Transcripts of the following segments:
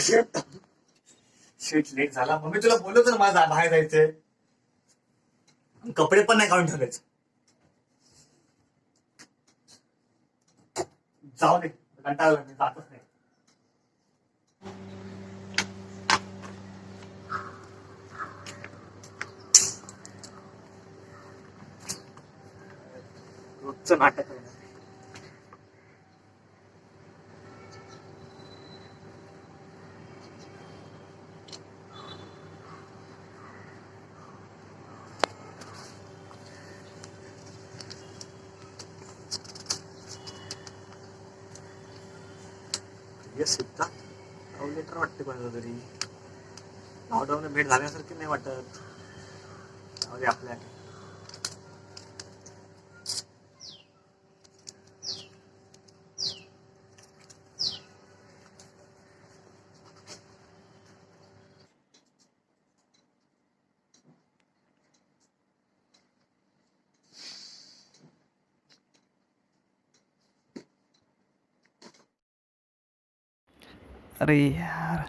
शेट late झाला. मग मी तुला बोललो होतो ना मला बाहेर जायचंय. कपडे पण नाही काढून ठेवलेच. जाऊ दे, कंटाळला मी जातच नाही. रोजचं नाटक आहे. सिद्धार्थ लेटर वाटते कोणाला तरी. लॉकडाऊन भेट झाल्यासारखी नाही वाटत. आपल्या अरे यार,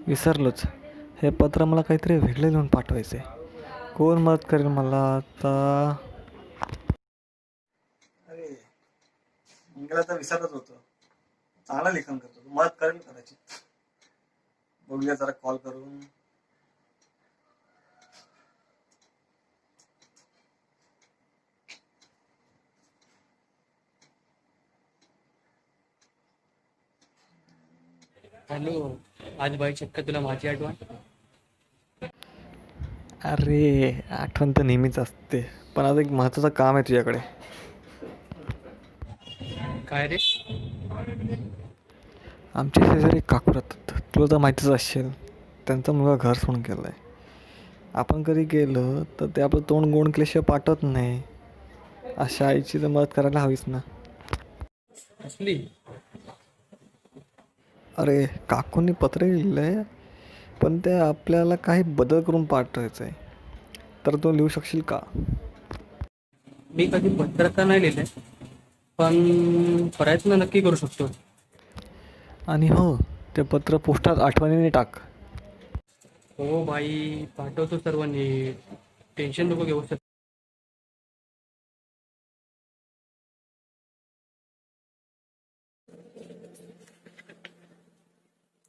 विसरलोच. हे पत्र मला काहीतरी वेगळे लिहून पाठवायचे. कोण मदत करेल मला आता? अरे मंगला तर विसरत होतो. चांगला लेखन करतो, मदत करेल कदाचित. बघूया जरा कॉल करून. हॅलो, आज बाई चक्क तुला माझी आठवण. अरे आठवण तर नेहमीच असते, पण आज एक महत्त्वाचं काम आहे तुझ्याकडे. काय रे? आमच्या शेजारी एक काकू राहतात, तुला तर माहितीच असेल. त्यांचा मुलगा घर सोडून गेला आहे. आपण कधी गेलं तर ते आपलं तोंड गोंड केल्याशिवाय पाठवत नाही. अशा आईची तर मदत करायला हवीच ना. असली अरे काकूंनी पत्र लिहिलं आहे, पण ते आपल्याला काही बदल करून पाठवायचं आहे. तर तो लिहू शकशील का? मी कधी पत्र तर नाही लिहिलंय, पण प्रयत्न नक्की करू शकतो. आणि हो, ते पत्र पोस्टात आठवणीने टाक. हो बाई, पाठवतो सर्व नीट. टेन्शन नको घेऊ.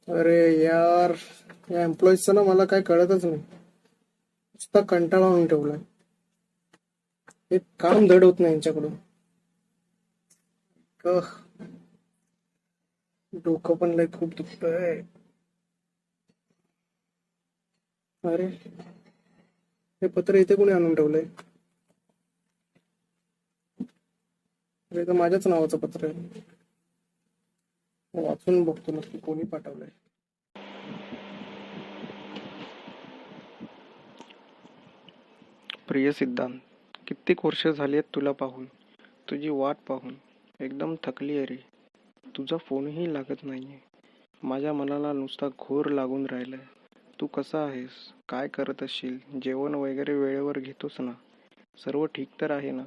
अरे यार, या एम्प्लॉईजचं ना मला काय कळतच नाही. नुसता कंटाळा आणून ठेवलाय. एक काम धड होत नाही यांच्याकडून. कह, डोकं पण लय खूप दुखतंय. अरे हे पत्र इथे कोणी आणून ठेवलंय? अरे तर माझ्याच नावाचं पत्र आहे. वाचून बघतो नक्की कोणी पाठवलंय. प्रिय सिद्धांत, कित्येक वर्ष झाली आहेत तुला पाहून, तुझी वाट पाहून. एकदम थकली आहे रे. तुझा फोनही लागत नाहीये. माझ्या मनाला नुसता घोर लागून राहिलाय. तू कसा आहेस? काय करत असशील? जेवण वगैरे वेळेवर घेतोस ना? सर्व ठीक तर आहे ना?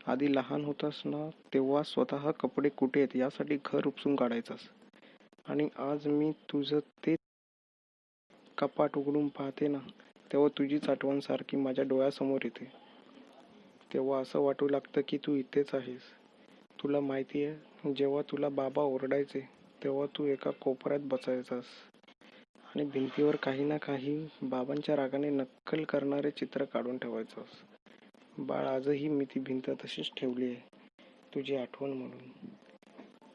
आधी लहान होतास ना, तेव्हा स्वतः कपडे कुठे आहेत यासाठी घर उपसून काढायचास. आणि आज मी तुझं ते कपाट उघडून पाहते ना, तेव्हा तुझीच आठवण सारखी माझ्या डोळ्यासमोर येते. तेव्हा असं वाटू लागतं की तू इथेच आहेस. तुला माहिती आहे, जेव्हा तुला बाबा ओरडायचे तेव्हा तू एका कोपऱ्यात बसायचास आणि भिंतीवर काही ना काही बाबांच्या रागाने नक्कल करणारे चित्र काढून ठेवायचास. बाळ, आजही मी ती भिंत तशीच ठेवली आहे, तुझी आठवण म्हणून.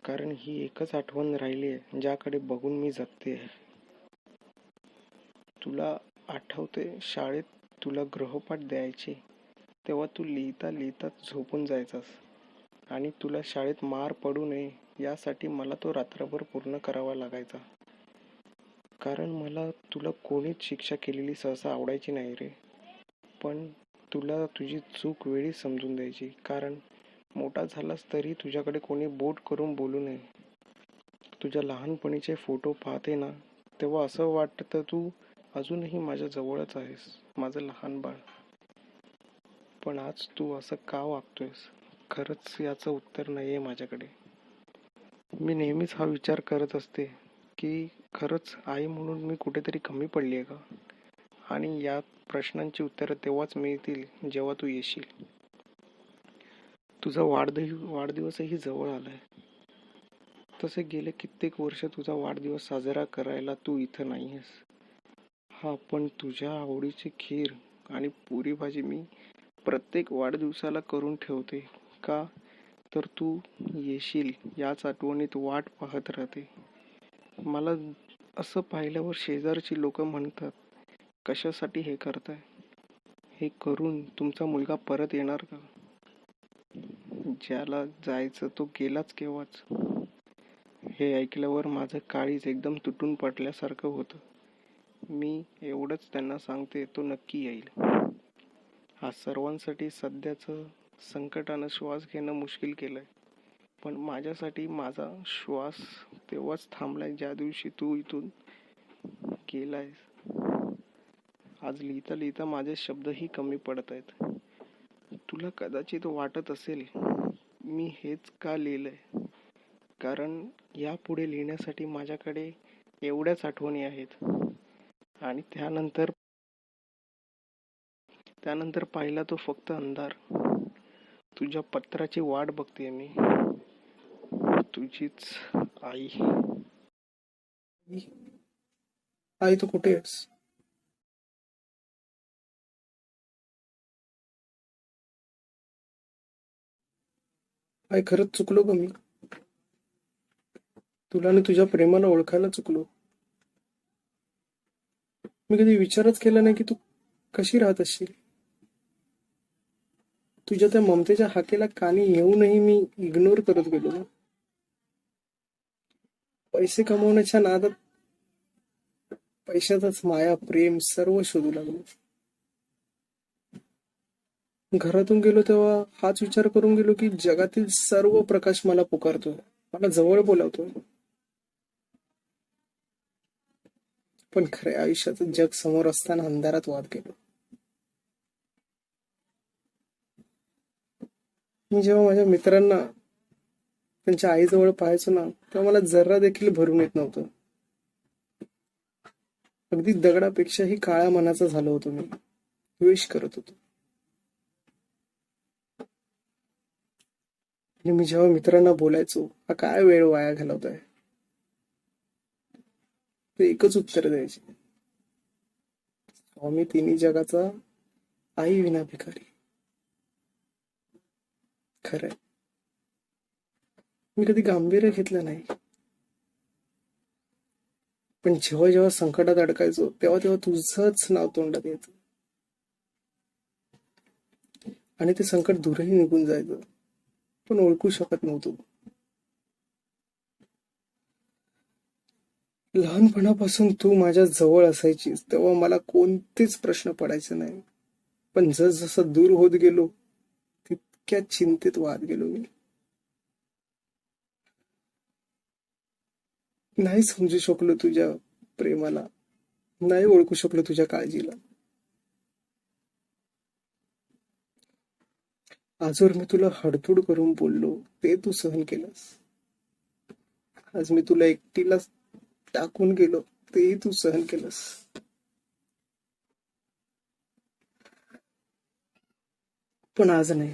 कारण ही एकच आठवण राहिली आहे ज्याकडे बघून मी जगते आहे. तुला आठवते, शाळेत तुला गृहपाठ द्यायचे तेव्हा तू लिहिता लिहिता झोपून जायचास आणि तुला शाळेत मार पडू नये यासाठी मला तो रात्रभर पूर्ण करावा लागायचा. कारण मला तुला कोणीच शिक्षा केलेली सहसा आवडायची नाही रे. पण तुला तुझी चूक वेळी समजून द्यायची, कारण मोठा झालास तरी तुझ्याकडे कोणी बोट करून बोलू नये. तुझ्या लहानपणीचे फोटो पाहते ना, तेव्हा असं वाटतं तू अजूनही माझ्या जवळच आहेस, माझं लहान बाळ. पण आज तू असं का वागतोयस? खरंच याचं उत्तर नाही आहे माझ्याकडे. मी नेहमीच हा विचार करत असते की खरंच आई म्हणून मी कुठेतरी कमी पडली आहे का? आणि या प्रश्नांची उत्तरं तेव्हाच मिळतील जेव्हा तू येशील. तुझा वाढदिवसही जवळ आलाय. तसे गेले कित्येक वर्ष तुझा वाढदिवस साजरा करायला तू इथं नाही आहेस. हा, पण तुझ्या आवडीची खीर आणि पुरी भाजी मी प्रत्येक वाढदिवसाला करून ठेवते. का? तर तू येशील याच आठवणीत वाट पाहत राहते. मला असं पाहिल्यावर शेजारची लोक म्हणतात, कशासाठी हे करताय? हे करून तुमचा मुलगा परत येणार का? ज्याला जायचं तो गेलाच केव्हाच. हे ऐकल्यावर माझं काळीज एकदम तुटून पडल्यासारखं होतं. मी एवढंच त्यांना सांगते, तो नक्की येईल. हा सर्वांसाठी सध्याचं संकटानं श्वास घेणं मुश्किल केलंय. पण माझ्यासाठी माझा श्वास तेव्हाच थांबलाय ज्या दिवशी तू इथून गेलायस. आज लिहिता लिहिता माझे शब्दही कमी पडत आहेत. तुला कदाचित वाटत असेल मी हेच का लिहिलंय, कारण यापुढे लिहिण्यासाठी माझ्याकडे एवढ्याच आठवणी आहेत. आणि त्यानंतर पाहिला तो फक्त अंधार. तुझ्या पत्राची वाट बघते मी, तुझीच आई. आई तू कुठे आहेस? आई खरंच चुकलो का मी? तुला आणि तुझ्या प्रेमाला ओळखायला चुकलो. मी कधी विचारच केला नाही की तू कशी राहत असशील. तुझ्या त्या ममतेच्या हाकेला कानी येऊनही मी इग्नोर करत गेलो ना. पैसे कमवण्याच्या नादात पैशाचाच माया प्रेम सर्व शोधू लागलो. घरातून गेलो तेव्हा हाच विचार करून गेलो की जगातील सर्व प्रकाश मला पुकारतोय, मला जवळ बोलावतोय. पण खऱ्या आयुष्याचं जग समोर असताना अंधारात वाद गेलो. मी जेव्हा माझ्या मित्रांना त्यांच्या आईजवळ पाहायचो ना, तेव्हा मला जरा देखील भरून येत नव्हतं. अगदी दगडापेक्षाही काळ्या मनाचा झालो होतो मी. द्वेष करत होतो. आणि मी जेव्हा मित्रांना बोलायचो, हा काय वेळ वाया घालवताय, ते एकच उत्तर द्यायचे, स्वामी तिन्ही जगाचा, आई विना भिकारी. खरंय, मी कधी गांभीर्य घेतलं नाही. पण जेव्हा जेव्हा संकटात अडकायचो तेव्हा तेव्हा तुझंच नाव तोंडात यायचं आणि ते संकट दूरही निघून जायचं, पण ओळखू शकत नव्हतो. लहानपणापासून तू माझ्या जवळ असायचीस तेव्हा मला कोणतेच प्रश्न पडायचे नाही. पण जसं दूर होत गेलो तितक्या चिंतेत वाहत गेलो मी. नाही समजू शकलो तुझ्या प्रेमाला, नाही ओळखू शकलो तुझ्या काळजीला. आजवर मी तुला हडतूड करून बोललो ते तू सहन केलंस. आज मी तुला एकटीला टाकून गेलो तेही तू सहन केलंस. पण आज नाही,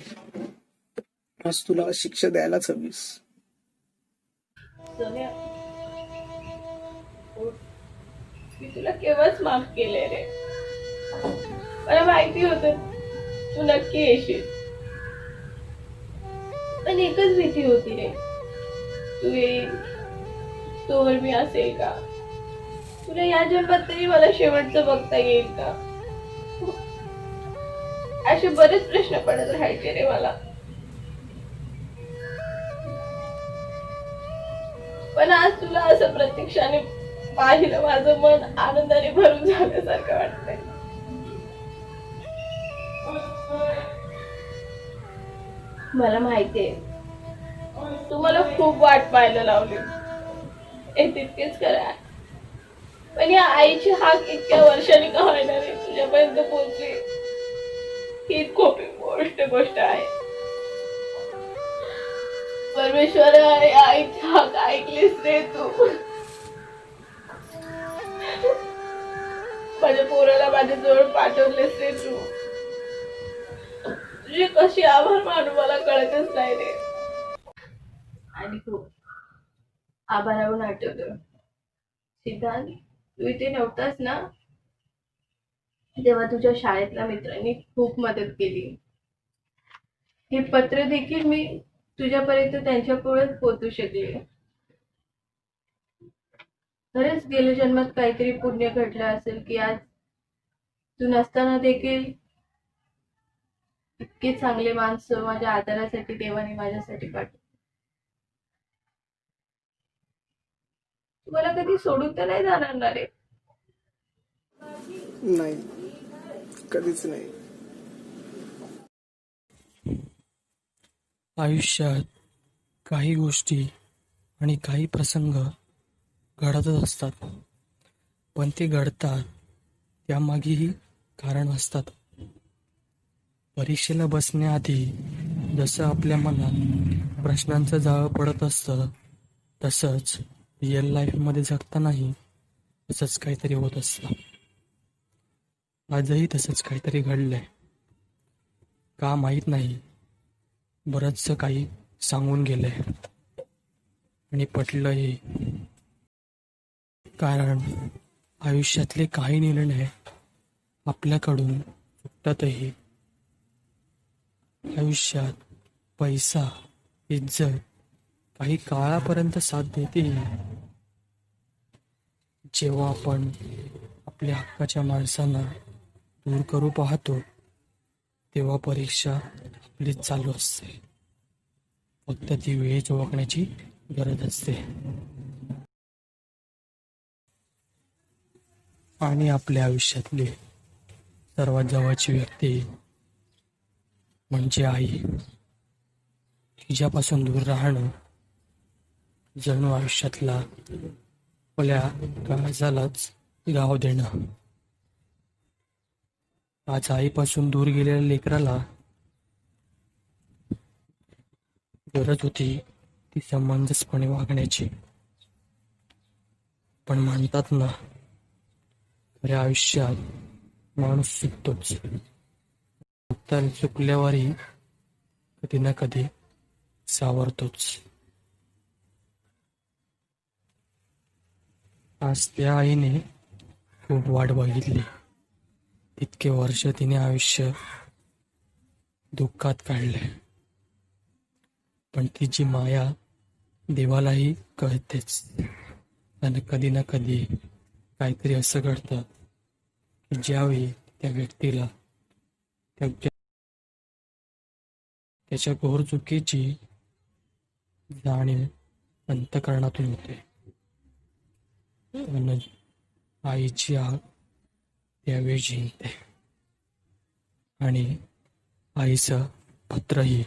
आज तुला शिक्षा द्यायलाच हवीस. सोन्या, मी तुला केव्हाच माफ केलंय रे. मला माहिती होतं तू नक्की येशील, पण एकच भीती होती रे, तू येईल तोवर मी असेल का, तुला या जन्मात तरी मला शेवटचं बघता येईल का, असे बरेच प्रश्न पडत राहायचे रे मला. पण आज तुला असं प्रत्यक्षाने पाहिलं माझं मन आनंदाने भरून झाल्यासारखं वाटतंय. मला माहितीये तू मला खूप वाट पाहायला लावली, हे तितकेच खरं आहे. पण या आईची हाक इतक्या वर्षांनी का होईना रे तुझ्यापर्यंत पोहोचली, ही खूप गोष्ट आहे. परमेश्वर, आईची हाक ऐकलीस रे तू. माझ्या पोराला माझ्या जवळ पाठवलेस रे तू. तुझी कशी आभार मानू मला कळतच नाही रे. आणि खूप आभारावरून आठवलं, सिद्धांत तू इथे नव्हतास ना तेव्हा तुझ्या शाळेतल्या मित्रांनी खूप मदत केली. हे पत्र देखील मी तुझ्यापर्यंत त्यांच्यापुढेच पोहोचू शकले. खरंच गेल्या जन्मात काहीतरी पुण्य घडलं असेल की आज तू नसताना देखील इतके चांगले माणसं माझ्या आदरासाठी देवाने माझ्यासाठी पाठवली. तुम्हाला कधी सोडून तर नाही जाणार ना रे. नाही, कधीच नाही. आयुष्यात काही गोष्टी आणि काही प्रसंग घडतच असतात, पण ते घडतात त्यामागेही कारण असतात. परीक्षेला बसण्याआधी जसं आपल्या मनात प्रश्नांचं जाळं पडत असतं, तसंच रिअल लाईफमध्ये जगतानाही तसंच काहीतरी होत असतं. आजही तसंच काहीतरी घडलंय का माहीत नाही. बरंचसं काही सांगून गेलंय आणि पटलंही. कारण आयुष्यातले काही निर्णय आपल्याकडून चुकतातही. आयुष्यात पैसा, इज्जत काही काळापर्यंत साथ देते. जेव्हा आपण आपल्या हक्काच्या माणसांना दूर करू पाहतो तेव्हा परीक्षा आपलीच चालू असते. फक्त ती वेळेत ओळखण्याची गरज असते. आणि आपल्या आयुष्यातली सर्वात जवळची व्यक्ती म्हणजे आई. तिच्यापासून दूर राहणं जणू आयुष्यातला आपल्या काळजालाच गाव देणं. आज आईपासून दूर गेलेल्या लेकराला गरज होती ती समंजसपणे वागण्याची. पण म्हणतात ना, खऱ्या आयुष्यात माणूस चुकतोच, तर चुकल्यावरही कधी ना कधी सावरतोच. आज त्या आईने खूप वाट बघितली. इतके वर्ष तिने आयुष्य दुःखात काढले, पण तिची माया देवालाही कळतेच. आणि कधी ना कधी काहीतरी असं घडतं की ज्यावेळी त्या व्यक्तीला त्याच्या घोर चुकीची जाणीव अंतःकरणातून होते. आणि आईची आग त्यावेळी जिंकते आणि आईचं पत्रही